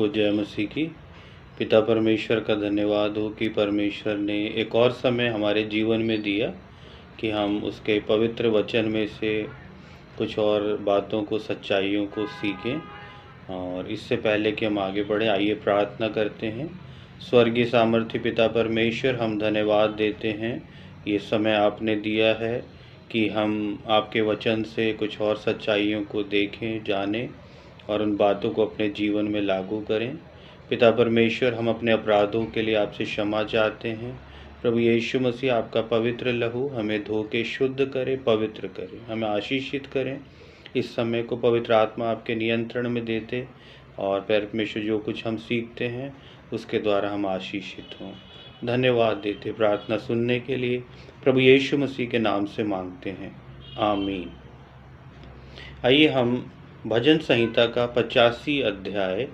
को जय मसीह की। पिता परमेश्वर का धन्यवाद हो कि परमेश्वर ने एक और समय हमारे जीवन में दिया कि हम उसके पवित्र वचन में से कुछ और बातों को, सच्चाइयों को सीखें। और इससे पहले कि हम आगे बढ़ें, आइए प्रार्थना करते हैं। स्वर्गीय सामर्थ्य पिता परमेश्वर, हम धन्यवाद देते हैं ये समय आपने दिया है कि हम आपके वचन से कुछ और सच्चाइयों को देखें, जानें और उन बातों को अपने जीवन में लागू करें। पिता परमेश्वर, हम अपने अपराधों के लिए आपसे क्षमा चाहते हैं। प्रभु यीशु मसीह, आपका पवित्र लहू हमें धो के शुद्ध करे, पवित्र करे, हमें आशीषित करें। इस समय को पवित्र आत्मा आपके नियंत्रण में देते और परमेश्वर जो कुछ हम सीखते हैं उसके द्वारा हम आशीषित हों। धन्यवाद देते प्रार्थना सुनने के लिए प्रभु यीशु मसीह के नाम से मांगते हैं, आमीन। आइए हम भजन संहिता का 85 अध्याय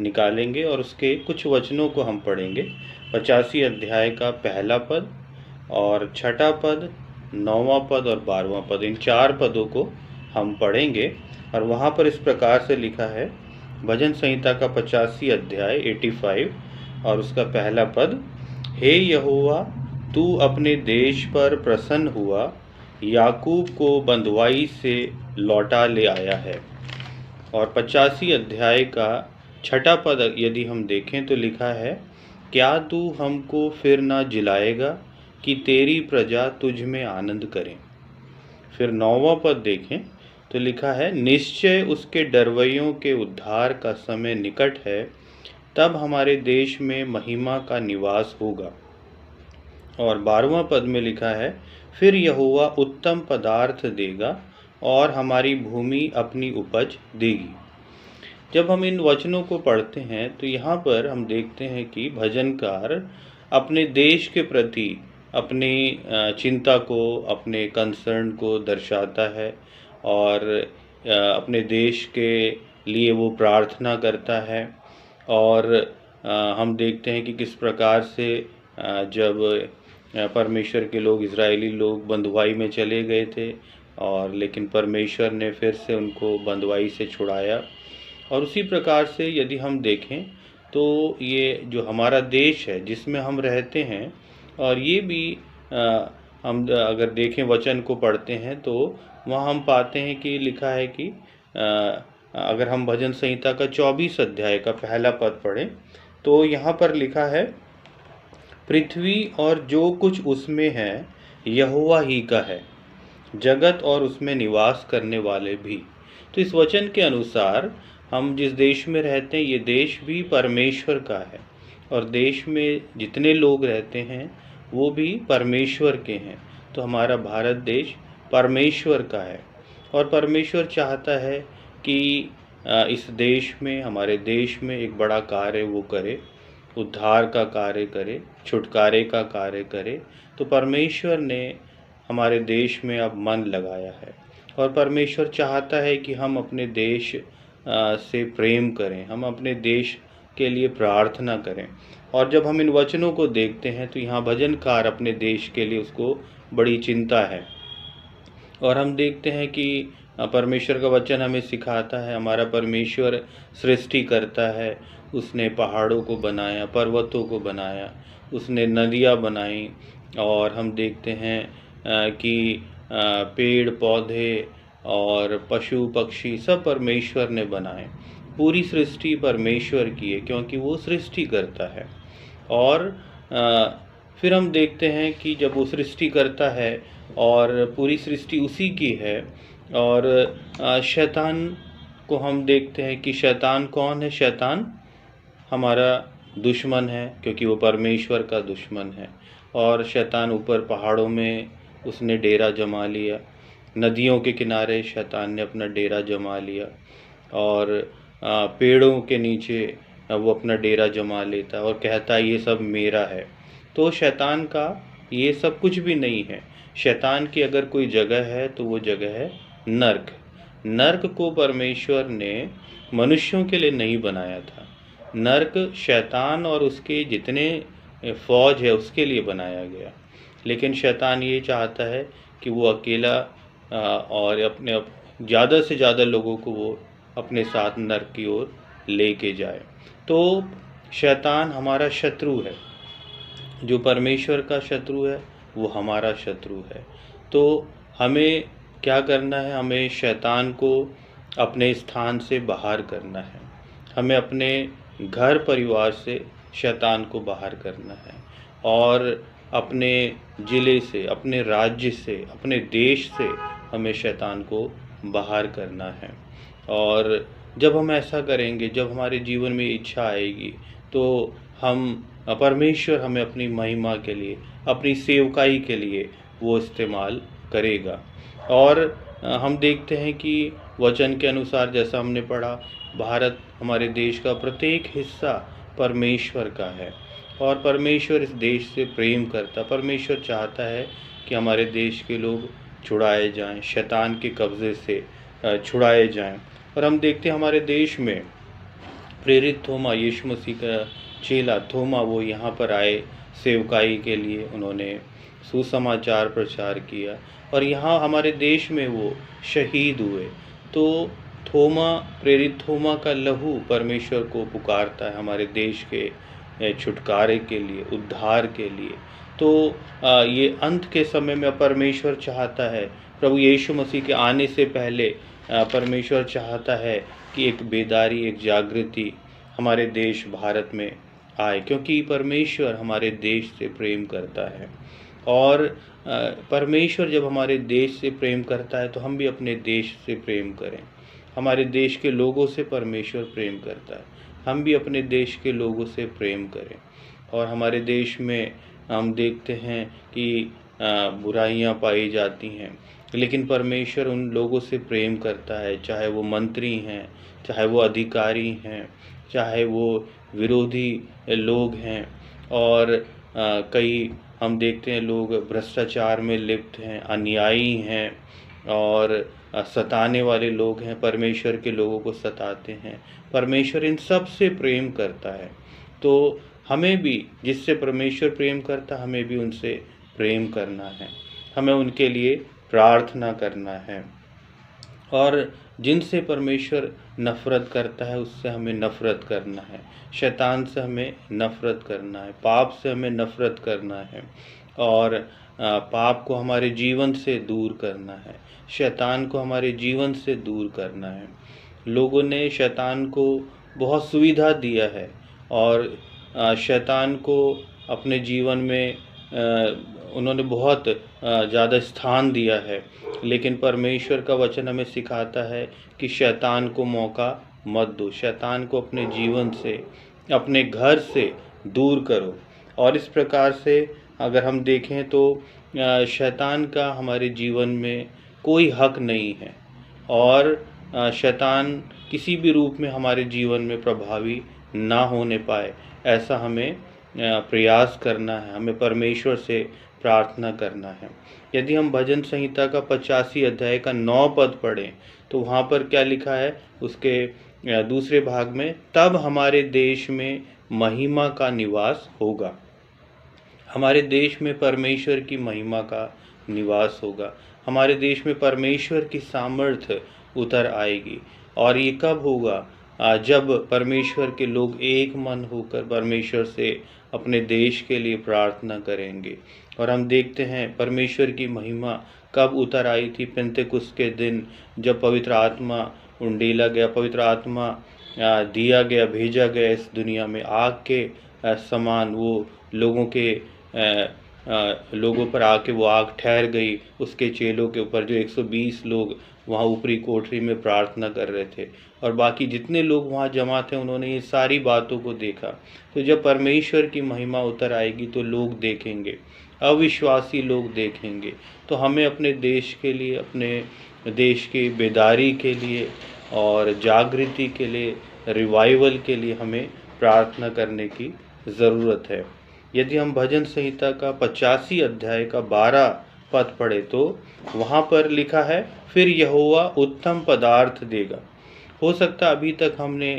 निकालेंगे और उसके कुछ वचनों को हम पढ़ेंगे। 85 अध्याय का पहला पद और छठा पद, 9वां पद और 12वां पद, इन 4 पदों को हम पढ़ेंगे। और वहाँ पर इस प्रकार से लिखा है, भजन संहिता का 85 अध्याय 85 और उसका पहला पद, हे यहोवा, तू अपने देश पर प्रसन्न हुआ, याकूब को बंधुआई से लौटा ले आया है। और 85 अध्याय का छठा पद यदि हम देखें तो लिखा है, क्या तू हमको फिर ना जिलाएगा कि तेरी प्रजा तुझ में आनंद करें। फिर 9वां पद देखें तो लिखा है, निश्चय उसके डरवैयों के उद्धार का समय निकट है, तब हमारे देश में महिमा का निवास होगा। और 12वां पद में लिखा है, फिर यहोवा उत्तम पदार्थ देगा और हमारी भूमि अपनी उपज देगी। जब हम इन वचनों को पढ़ते हैं तो यहाँ पर हम देखते हैं कि भजनकार अपने देश के प्रति अपनी चिंता को, अपने कंसर्न को दर्शाता है और अपने देश के लिए वो प्रार्थना करता है। और हम देखते हैं कि किस प्रकार से जब परमेश्वर के लोग, इज़राइली लोग बंधुआई में चले गए थे और लेकिन परमेश्वर ने फिर से उनको बंधुआई से छुड़ाया। और उसी प्रकार से यदि हम देखें तो ये जो हमारा देश है जिसमें हम रहते हैं, और ये भी हम अगर देखें, वचन को पढ़ते हैं तो वहाँ हम पाते हैं कि लिखा है कि अगर हम भजन संहिता का 24 अध्याय का पहला पद पढ़ें तो यहाँ पर लिखा है, पृथ्वी और जो कुछ उसमें है यहोवा ही का है, जगत और उसमें निवास करने वाले भी। तो इस वचन के अनुसार हम जिस देश में रहते हैं ये देश भी परमेश्वर का है और देश में जितने लोग रहते हैं वो भी परमेश्वर के हैं। तो हमारा भारत देश परमेश्वर का है और परमेश्वर चाहता है कि इस देश में, हमारे देश में एक बड़ा कार्य वो करे, उद्धार का कार्य करे, छुटकारे का कार्य करे। तो परमेश्वर ने हमारे देश में अब मन लगाया है और परमेश्वर चाहता है कि हम अपने देश से प्रेम करें, हम अपने देश के लिए प्रार्थना करें। और जब हम इन वचनों को देखते हैं तो यहाँ भजनकार अपने देश के लिए, उसको बड़ी चिंता है। और हम देखते हैं कि परमेश्वर का वचन हमें सिखाता है, हमारा परमेश्वर सृष्टि करता है। उसने पहाड़ों को बनाया, पर्वतों को बनाया, उसने नदियाँ बनाई। और हम देखते हैं कि पेड़ पौधे और पशु पक्षी सब परमेश्वर ने बनाए। पूरी सृष्टि परमेश्वर की है क्योंकि वो सृष्टि करता है। और फिर हम देखते हैं कि जब वो सृष्टि करता है और पूरी सृष्टि उसी की है, और शैतान को हम देखते हैं कि शैतान कौन है। शैतान हमारा दुश्मन है क्योंकि वो परमेश्वर का दुश्मन है। और शैतान ऊपर पहाड़ों में उसने डेरा जमा लिया, नदियों के किनारे शैतान ने अपना डेरा जमा लिया और पेड़ों के नीचे वो अपना डेरा जमा लेता और कहता है ये सब मेरा है। तो शैतान का ये सब कुछ भी नहीं है। शैतान की अगर कोई जगह है तो वो जगह है नर्क। नर्क को परमेश्वर ने मनुष्यों के लिए नहीं बनाया था। नर्क शैतान और उसके जितने फौज है उसके लिए बनाया गया। लेकिन शैतान ये चाहता है कि वो अकेला और अपने ज़्यादा से ज़्यादा लोगों को वो अपने साथ नर्क की ओर लेके जाए। तो शैतान हमारा शत्रु है, जो परमेश्वर का शत्रु है वो हमारा शत्रु है। तो हमें क्या करना है? हमें शैतान को अपने स्थान से बाहर करना है। हमें अपने घर परिवार से शैतान को बाहर करना है और अपने ज़िले से, अपने राज्य से, अपने देश से हमें शैतान को बाहर करना है। और जब हम ऐसा करेंगे, जब हमारे जीवन में इच्छा आएगी, तो परमेश्वर हमें अपनी महिमा के लिए, अपनी सेवकाई के लिए वो इस्तेमाल करेगा। और हम देखते हैं कि वचन के अनुसार, जैसा हमने पढ़ा, भारत, हमारे देश का प्रत्येक हिस्सा परमेश्वर का है और परमेश्वर इस देश से प्रेम करता। परमेश्वर चाहता है कि हमारे देश के लोग छुड़ाए जाएं, शैतान के कब्ज़े से छुड़ाए जाएं। और हम देखते हैं हमारे देश में प्रेरित थोमा, यीशु मसीह का चेला थोमा, वो यहाँ पर आए सेवकाई के लिए। उन्होंने सुसमाचार प्रचार किया और यहाँ हमारे देश में वो शहीद हुए। तो थोमा, प्रेरित थोमा का लहू परमेश्वर को पुकारता है हमारे देश के छुटकारे के लिए, उद्धार के लिए। तो ये अंत के समय में परमेश्वर चाहता है, प्रभु यीशु मसीह के आने से पहले परमेश्वर चाहता है कि एक बेदारी, एक जागृति हमारे देश भारत में आए, क्योंकि परमेश्वर हमारे देश से प्रेम करता है। और परमेश्वर जब हमारे देश से प्रेम करता है तो हम भी अपने देश से प्रेम करें। हमारे देश के लोगों से परमेश्वर प्रेम करता है, हम भी अपने देश के लोगों से प्रेम करें। और हमारे देश में हम देखते हैं कि बुराइयां पाई जाती हैं, लेकिन परमेश्वर उन लोगों से प्रेम करता है, चाहे वो मंत्री हैं, चाहे वो अधिकारी हैं, चाहे वो विरोधी लोग हैं। और कई हम देखते हैं लोग भ्रष्टाचार में लिप्त हैं, अन्यायी हैं और सताने वाले लोग हैं, परमेश्वर के लोगों को सताते हैं। परमेश्वर इन सब से प्रेम करता है। तो हमें भी, जिससे परमेश्वर प्रेम करता, हमें भी उनसे प्रेम करना है, हमें उनके लिए प्रार्थना करना है। और जिनसे परमेश्वर नफ़रत करता है उससे हमें नफ़रत करना है। शैतान से हमें नफ़रत करना है, पाप से हमें नफ़रत करना है और पाप को हमारे जीवन से दूर करना है, शैतान को हमारे जीवन से दूर करना है। लोगों ने शैतान को बहुत सुविधा दिया है और शैतान को अपने जीवन में उन्होंने बहुत ज़्यादा स्थान दिया है। लेकिन परमेश्वर का वचन हमें सिखाता है कि शैतान को मौका मत दो, शैतान को अपने जीवन से, अपने घर से दूर करो। और इस प्रकार से अगर हम देखें तो शैतान का हमारे जीवन में कोई हक नहीं है और शैतान किसी भी रूप में हमारे जीवन में प्रभावी ना होने पाए, ऐसा हमें प्रयास करना है, हमें परमेश्वर से प्रार्थना करना है। यदि हम भजन संहिता का 85 अध्याय का 9 पद पढ़ें तो वहाँ पर क्या लिखा है, उसके दूसरे भाग में, तब हमारे देश में महिमा का निवास होगा। हमारे देश में परमेश्वर की महिमा का निवास होगा, हमारे देश में परमेश्वर की सामर्थ्य उतर आएगी। और ये कब होगा? जब परमेश्वर के लोग एक मन होकर परमेश्वर से अपने देश के लिए प्रार्थना करेंगे। और हम देखते हैं परमेश्वर की महिमा कब उतर आई थी, पेंतेकुस्त के दिन, जब पवित्र आत्मा उंडेला गया, पवित्र आत्मा दिया गया, भेजा गया इस दुनिया में। आग के समान वो लोगों पर आके वो आग ठहर गई, उसके चेलों के ऊपर, जो 120 लोग वहाँ ऊपरी कोठरी में प्रार्थना कर रहे थे। और बाकी जितने लोग वहाँ जमा थे उन्होंने ये सारी बातों को देखा। तो जब परमेश्वर की महिमा उतर आएगी तो लोग देखेंगे, अविश्वासी लोग देखेंगे। तो हमें अपने देश के लिए, अपने देश की बेदारी के लिए और जागृति के लिए, रिवाइवल के लिए हमें प्रार्थना करने की ज़रूरत है। यदि हम भजन संहिता का 85 अध्याय का 12 पद पढ़े तो वहाँ पर लिखा है, फिर यहोवा उत्तम पदार्थ देगा। हो सकता अभी तक हमने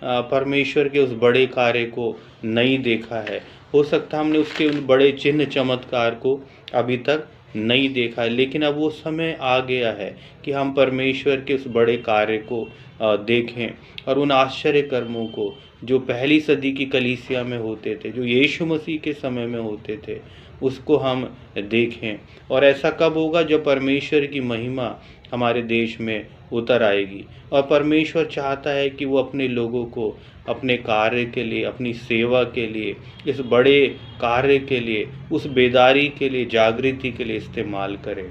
परमेश्वर के उस बड़े कार्य को नहीं देखा है, हो सकता हमने उसके उन बड़े चिन्ह चमत्कार को अभी तक नहीं देखा है, लेकिन अब वो समय आ गया है कि हम परमेश्वर के उस बड़े कार्य को देखें और उन आश्चर्य कर्मों को जो पहली सदी की कलीसिया में होते थे, जो यीशु मसीह के समय में होते थे, उसको हम देखें। और ऐसा कब होगा? जब परमेश्वर की महिमा हमारे देश में उतर आएगी। और परमेश्वर चाहता है कि वो अपने लोगों को अपने कार्य के लिए, अपनी सेवा के लिए, इस बड़े कार्य के लिए, उस बेदारी के लिए, जागृति के लिए इस्तेमाल करें।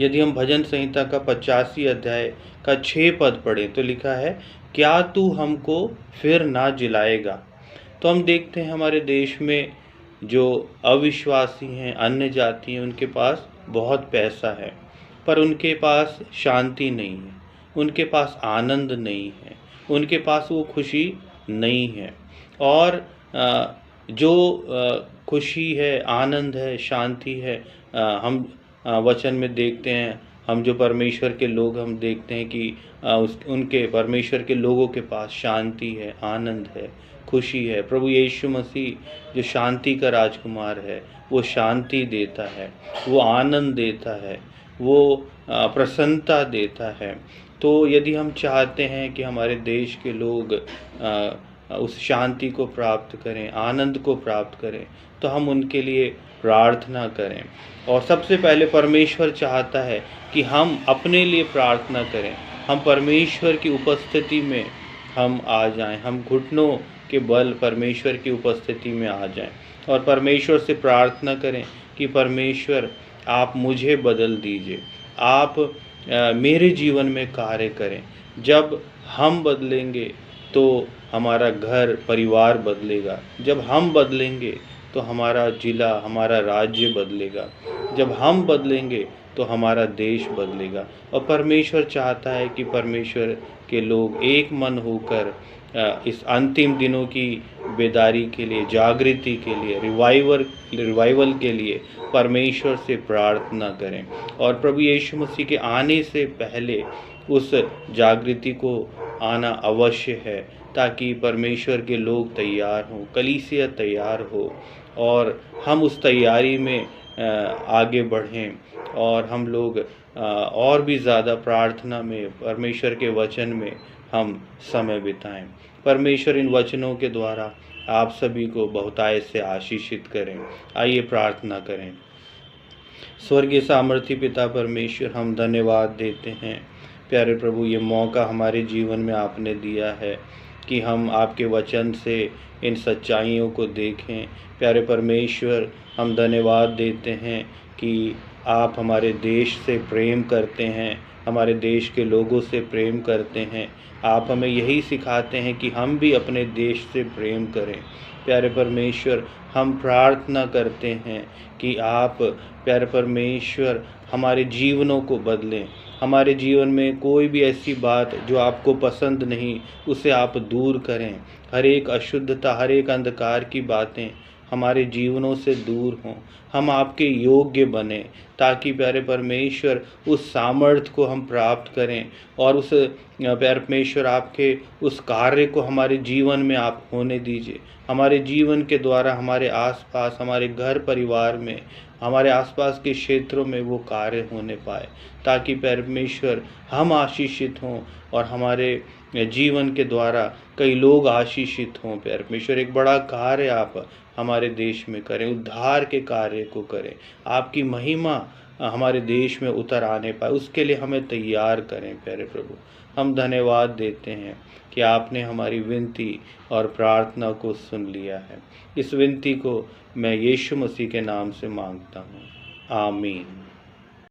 यदि हम भजन संहिता का 85 अध्याय का 6 पद पढ़ें तो लिखा है, क्या तू हमको फिर ना जिलाएगा। तो हम देखते हैं हमारे देश में जो अविश्वासी हैं, अन्य जाति हैं, उनके पास बहुत पैसा है, पर उनके पास शांति नहीं है, उनके पास आनंद नहीं है, उनके पास वो खुशी नहीं है। और जो खुशी है, आनंद है, शांति है, हम वचन में देखते हैं, हम जो परमेश्वर के लोग हम देखते हैं कि उनके परमेश्वर के लोगों के पास शांति है, आनंद है, खुशी है। प्रभु यीशु मसीह जो शांति का राजकुमार है, वो शांति देता है, वो आनंद देता है, वो प्रसन्नता देता है। तो यदि हम चाहते हैं कि हमारे देश के लोग उस शांति को प्राप्त करें, आनंद को प्राप्त करें, तो हम उनके लिए प्रार्थना करें। और सबसे पहले परमेश्वर चाहता है कि हम अपने लिए प्रार्थना करें, हम परमेश्वर की उपस्थिति में हम आ जाएं, हम घुटनों के बल परमेश्वर की उपस्थिति में आ जाएं और परमेश्वर से प्रार्थना करें कि परमेश्वर आप मुझे बदल दीजिए, आप मेरे जीवन में कार्य करें। जब हम बदलेंगे तो हमारा घर परिवार बदलेगा, जब हम बदलेंगे तो हमारा जिला, हमारा राज्य बदलेगा, जब हम बदलेंगे तो हमारा देश बदलेगा। और परमेश्वर चाहता है कि परमेश्वर के लोग एक मन होकर इस अंतिम दिनों की बेदारी के लिए, जागृति के लिए, रिवाइवल के लिए परमेश्वर से प्रार्थना करें। और प्रभु यीशु मसीह के आने से पहले उस जागृति को आना अवश्य है, ताकि परमेश्वर के लोग तैयार हों, कलीसिया तैयार हो और हम उस तैयारी में आगे बढ़ें और हम लोग और भी ज़्यादा प्रार्थना में, परमेश्वर के वचन में हम समय बिताएं। परमेश्वर इन वचनों के द्वारा आप सभी को बहुतायत से आशीषित करें। आइए प्रार्थना करें। स्वर्गीय सामर्थी पिता परमेश्वर, हम धन्यवाद देते हैं प्यारे प्रभु, ये मौका हमारे जीवन में आपने दिया है कि हम आपके वचन से इन सच्चाइयों को देखें। प्यारे परमेश्वर, हम धन्यवाद देते हैं कि आप हमारे देश से प्रेम करते हैं, हमारे देश के लोगों से प्रेम करते हैं। आप हमें यही सिखाते हैं कि हम भी अपने देश से प्रेम करें। प्यारे परमेश्वर, हम प्रार्थना करते हैं कि आप प्यारे परमेश्वर हमारे जीवनों को बदलें। हमारे जीवन में कोई भी ऐसी बात जो आपको पसंद नहीं, उसे आप दूर करें। हर एक अशुद्धता, हर एक अंधकार की बातें हमारे जीवनों से दूर हों, हम आपके योग्य बने, ताकि प्यारे परमेश्वर उस सामर्थ्य को हम प्राप्त करें और उस प्यारे परमेश्वर आपके उस कार्य को हमारे जीवन में आप होने दीजिए। हमारे जीवन के द्वारा हमारे आसपास, हमारे घर परिवार में, हमारे आसपास के क्षेत्रों में वो कार्य होने पाए, ताकि परमेश्वर हम आशीषित हों और हमारे जीवन के द्वारा कई लोग आशीषित हों। परमेश्वर, एक बड़ा कार्य आप हमारे देश में करें, उद्धार के कार्य को करें, आपकी महिमा हमारे देश में उतर आने पाए, उसके लिए हमें तैयार करें। प्यारे प्रभु, हम धन्यवाद देते हैं कि आपने हमारी विनती और प्रार्थना को सुन लिया है। इस विनती को मैं यीशु मसीह के नाम से मांगता हूँ, आमीन।